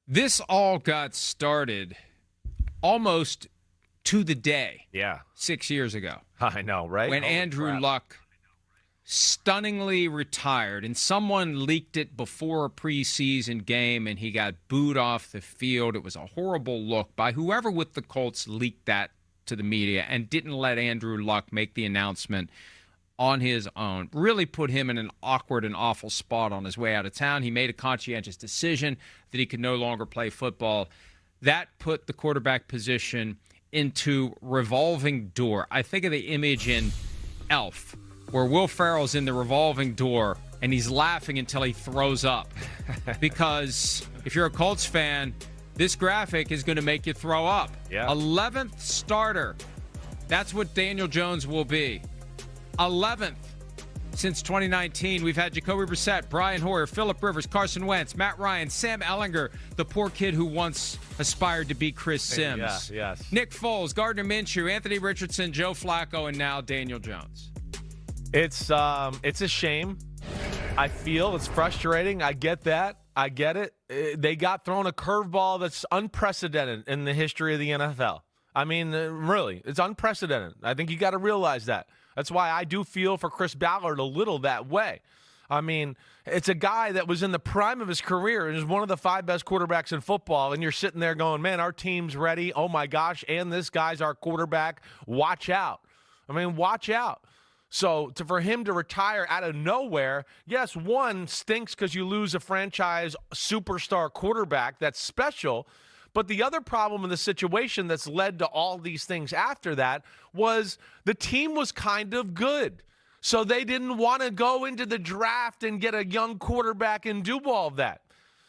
This all got started almost to the day. Yeah. 6 years ago. I know, right? When Holy Andrew crap. Luck stunningly retired, and someone leaked it before a preseason game, and he got booed off the field. It was a horrible look by whoever with the Colts leaked that to the media and didn't let Andrew Luck make the announcement on his own. Really put him in an awkward and awful spot on his way out of town. He made a conscientious decision that he could no longer play football. That put the quarterback position into revolving door. I think of the image in Elf where Will Ferrell's in the revolving door and he's laughing until he throws up. Because if you're a Colts fan, this graphic is going to make you throw up. Yeah. 11th starter. That's what Daniel Jones will be. 11th since 2019. We've had Jacoby Brissett, Brian Hoyer, Phillip Rivers, Carson Wentz, Matt Ryan, Sam Ehlinger, the poor kid who once aspired to be Chris Simms. Yeah, yes. Nick Foles, Gardner Minshew, Anthony Richardson, Joe Flacco, and now Daniel Jones. It's a shame. I feel it's frustrating. I get that. I get it. They got thrown a curveball that's unprecedented in the history of the NFL. I mean, really, it's unprecedented. I think you got to realize that. That's why I do feel for Chris Ballard a little that way. I mean, it's a guy that was in the prime of his career and is one of the 5 best quarterbacks in football, and you're sitting there going, man, our team's ready. Oh, my gosh, and this guy's our quarterback. Watch out. I mean, watch out. So for him to retire out of nowhere, yes, one, stinks because you lose a franchise superstar quarterback that's special. But the other problem in the situation that's led to all these things after that was the team was kind of good. So they didn't want to go into the draft and get a young quarterback and do all of that.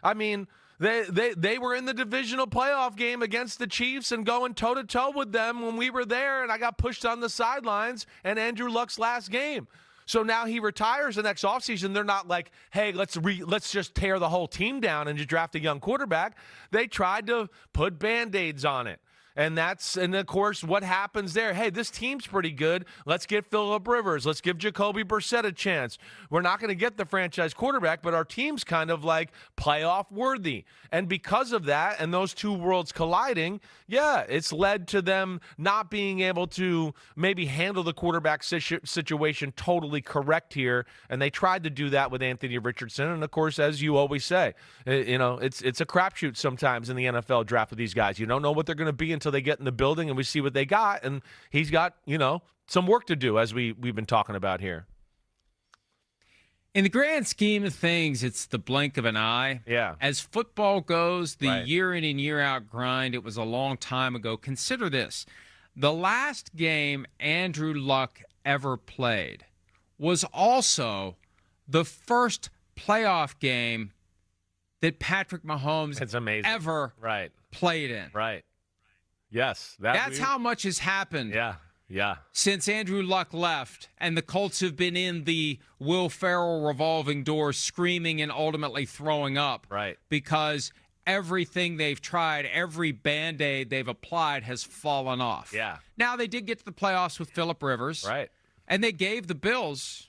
I mean, they were in the divisional playoff game against the Chiefs and going toe-to-toe with them when we were there, and I got pushed on the sidelines and Andrew Luck's last game. So now he retires the next offseason. They're not like, hey, let's just tear the whole team down and just draft a young quarterback. They tried to put Band-Aids on it. And of course, what happens there? Hey, this team's pretty good. Let's get Phillip Rivers. Let's give Jacoby Brissett a chance. We're not going to get the franchise quarterback, but our team's kind of like playoff worthy. And because of that and those two worlds colliding, yeah, it's led to them not being able to maybe handle the quarterback situation totally correct here. And they tried to do that with Anthony Richardson. And of course, as you always say, it's a crapshoot sometimes in the NFL draft with these guys. You don't know what they're going to be until they get in the building and we see what they got. And he's got, some work to do, as we've been talking about here. In the grand scheme of things, it's the blink of an eye. Yeah. As football goes, the Right. year in and year out grind, it was a long time ago. Consider this. The last game Andrew Luck ever played was also the first playoff game that Patrick Mahomes It's amazing. ever Right. played in. Right. Yes. That's how much has happened. Yeah. Since Andrew Luck left, and the Colts have been in the Will Ferrell revolving door screaming and ultimately throwing up. Right. Because everything they've tried, every Band-Aid they've applied has fallen off. Yeah. Now, they did get to the playoffs with Phillip Rivers. Right. And they gave the Bills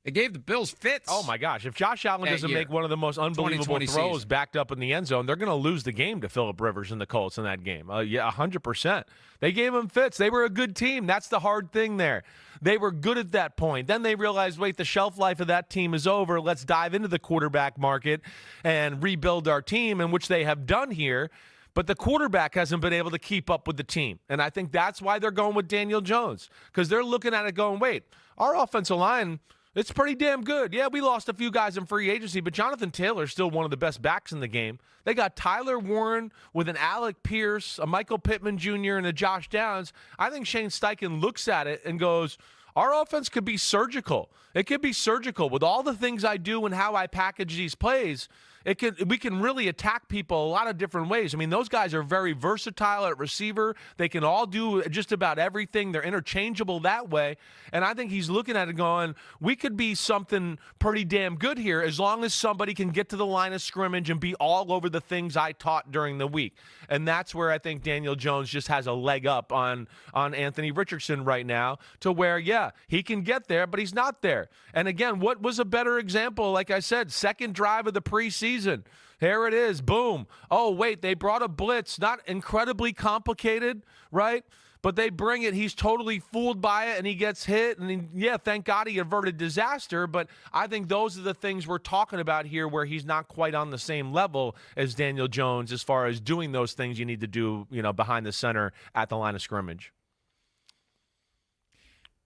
fits. Oh, my gosh. If Josh Allen doesn't make one of the most unbelievable 2020 throws season. backed up in the end zone, they're going to lose the game to Phillip Rivers and the Colts in that game. 100%. They gave him fits. They were a good team. That's the hard thing there. They were good at that point. Then they realized, wait, the shelf life of that team is over. Let's dive into the quarterback market and rebuild our team, in which they have done here. But the quarterback hasn't been able to keep up with the team. And I think that's why they're going with Daniel Jones, because they're looking at it going, wait, our offensive line, it's pretty damn good. Yeah, we lost a few guys in free agency, but Jonathan Taylor's still one of the best backs in the game. They got Tyler Warren with an Alec Pierce, a Michael Pittman Jr., and a Josh Downs. I think Shane Steichen looks at it and goes, our offense could be surgical. It could be surgical. With all the things I do and how I package these plays, we can really attack people a lot of different ways. I mean, those guys are very versatile at receiver. They can all do just about everything. They're interchangeable that way. And I think he's looking at it going, we could be something pretty damn good here as long as somebody can get to the line of scrimmage and be all over the things I taught during the week. And that's where I think Daniel Jones just has a leg up on Anthony Richardson right now, to where, yeah, he can get there, but he's not there. And again, what was a better example? Like I said, second drive of the preseason, season. Here it is. Boom. Oh, wait, they brought a blitz. Not incredibly complicated, right? But they bring it. He's totally fooled by it, and he gets hit. And, thank God he averted disaster. But I think those are the things we're talking about here where he's not quite on the same level as Daniel Jones as far as doing those things you need to do, behind the center at the line of scrimmage.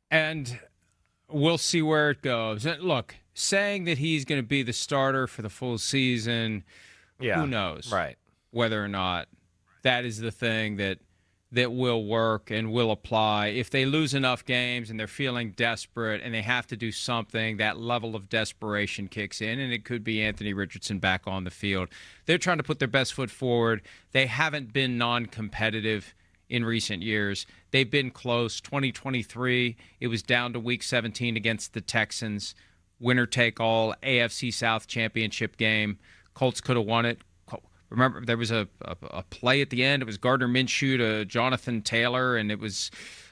And we'll see where it goes. And look, saying that he's going to be the starter for the full season, who knows whether or not that is the thing that will work and will apply. If they lose enough games and they're feeling desperate and they have to do something, that level of desperation kicks in, and it could be Anthony Richardson back on the field. They're trying to put their best foot forward. They haven't been non-competitive in recent years. They've been close. 2023, it was down to Week 17 against the Texans. Winner-take-all AFC South championship game. Colts could have won it. Remember, there was a play at the end. It was Gardner Minshew to Jonathan Taylor, and it was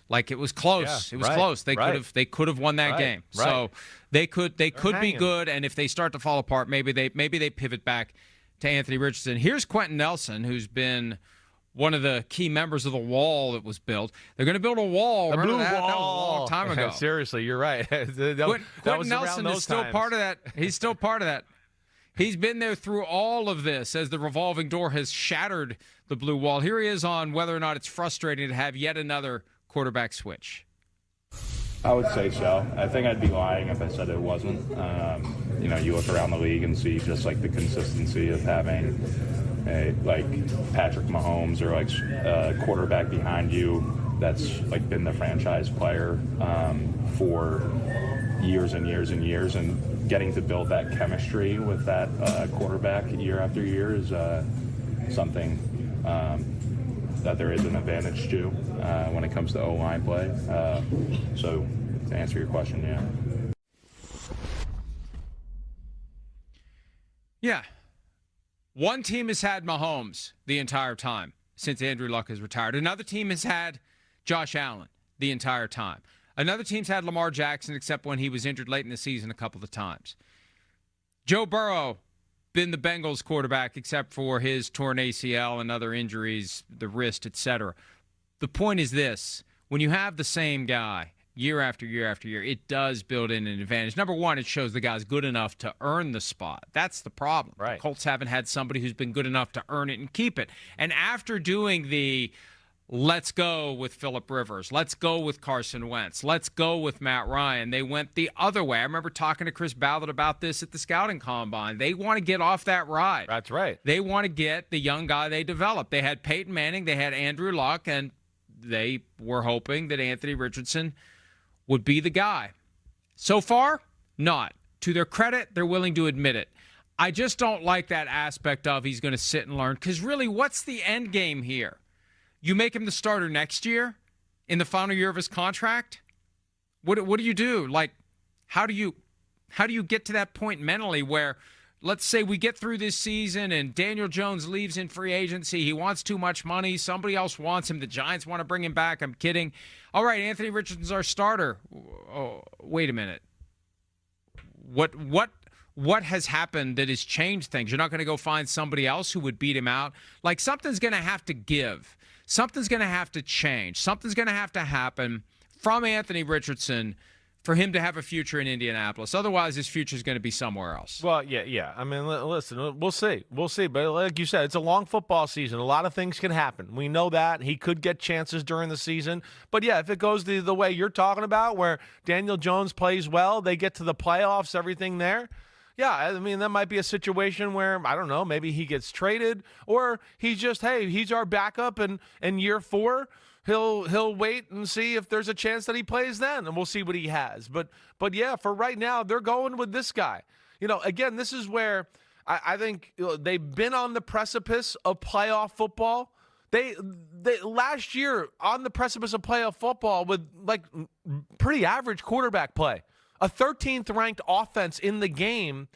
close. Yeah, it was close. They could have won that game. Right. So they could be good. And if they start to fall apart, maybe they pivot back to Anthony Richardson. Here's Quentin Nelson, who's been one of the key members of the wall that was built. They're going to build a wall. The blue wall. That was a long time ago. Seriously, you're right. Quentin Nelson is still part of that. He's still part of that. He's been there through all of this as the revolving door has shattered the blue wall. Here he is on whether or not it's frustrating to have yet another quarterback switch. I would say so. I think I'd be lying if I said it wasn't. You look around the league and see just like the consistency of having like Patrick Mahomes or like a quarterback behind you that's like been the franchise player for years and years and years, and getting to build that chemistry with that quarterback year after year is something that there is an advantage to when it comes to O-line play. So to answer your question, Yeah. One team has had Mahomes the entire time since Andrew Luck has retired. Another team has had Josh Allen the entire time. Another team's had Lamar Jackson, except when he was injured late in the season a couple of times. Joe Burrow, been the Bengals quarterback, except for his torn ACL and other injuries, the wrist, etc. The point is this. When you have the same guy year after year after year, it does build in an advantage. Number one, it shows the guy's good enough to earn the spot. That's the problem. Right. The Colts haven't had somebody who's been good enough to earn it and keep it. And after doing the let's go with Phillip Rivers, let's go with Carson Wentz, let's go with Matt Ryan, they went the other way. I remember talking to Chris Ballard about this at the scouting combine. They want to get off that ride. That's right. They want to get the young guy they developed. They had Peyton Manning, they had Andrew Luck, and they were hoping that Anthony Richardson would be the guy. So far, not. To their credit, they're willing to admit it. I just don't like that aspect of he's going to sit and learn, because really, what's the end game here? You make him the starter next year in the final year of his contract? What do you do? Like, how do you get to that point mentally where, let's say we get through this season and Daniel Jones leaves in free agency. He wants too much money. Somebody else wants him. The Giants want to bring him back. I'm kidding. All right, Anthony Richardson's our starter. Oh, wait a minute. What has happened that has changed things? You're not going to go find somebody else who would beat him out? Like, something's going to have to give. Something's going to have to change. Something's going to have to happen from Anthony Richardson for him to have a future in Indianapolis. Otherwise, his future is going to be somewhere else. Well, yeah. I mean, listen, we'll see. But like you said, it's a long football season. A lot of things can happen. We know that. He could get chances during the season. But, yeah, if it goes the way you're talking about, where Daniel Jones plays well, they get to the playoffs, everything there. Yeah, I mean, that might be a situation where, I don't know, maybe he gets traded, or he's just, hey, he's our backup, and in year 4, he'll wait and see if there's a chance that he plays then, and we'll see what he has. But yeah, for right now, they're going with this guy. Again, this is where I think they've been on the precipice of playoff football. They last year on the precipice of playoff football with like pretty average quarterback play. A 13th ranked offense in the game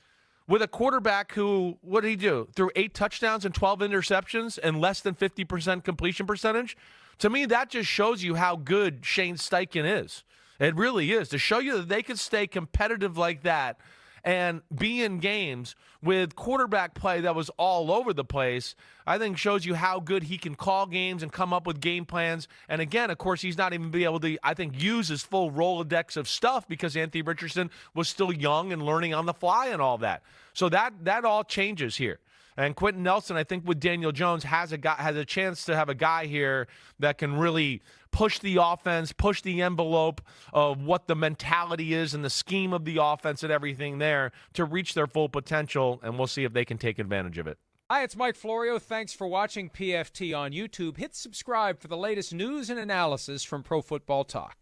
with a quarterback who, what did he do? Threw 8 touchdowns and 12 interceptions and less than 50% completion percentage. To me, that just shows you how good Shane Steichen is. It really is. To show you that they can stay competitive like that and be in games with quarterback play that was all over the place, I think shows you how good he can call games and come up with game plans. And again, of course, he's not even be able to, I think, use his full Rolodex of stuff because Anthony Richardson was still young and learning on the fly and all that. So that all changes here. And Quentin Nelson, I think with Daniel Jones, has a chance to have a guy here that can really push the offense, push the envelope of what the mentality is and the scheme of the offense and everything there to reach their full potential, and we'll see if they can take advantage of it. Hi, it's Mike Florio. Thanks for watching PFT on YouTube. Hit subscribe for the latest news and analysis from Pro Football Talk.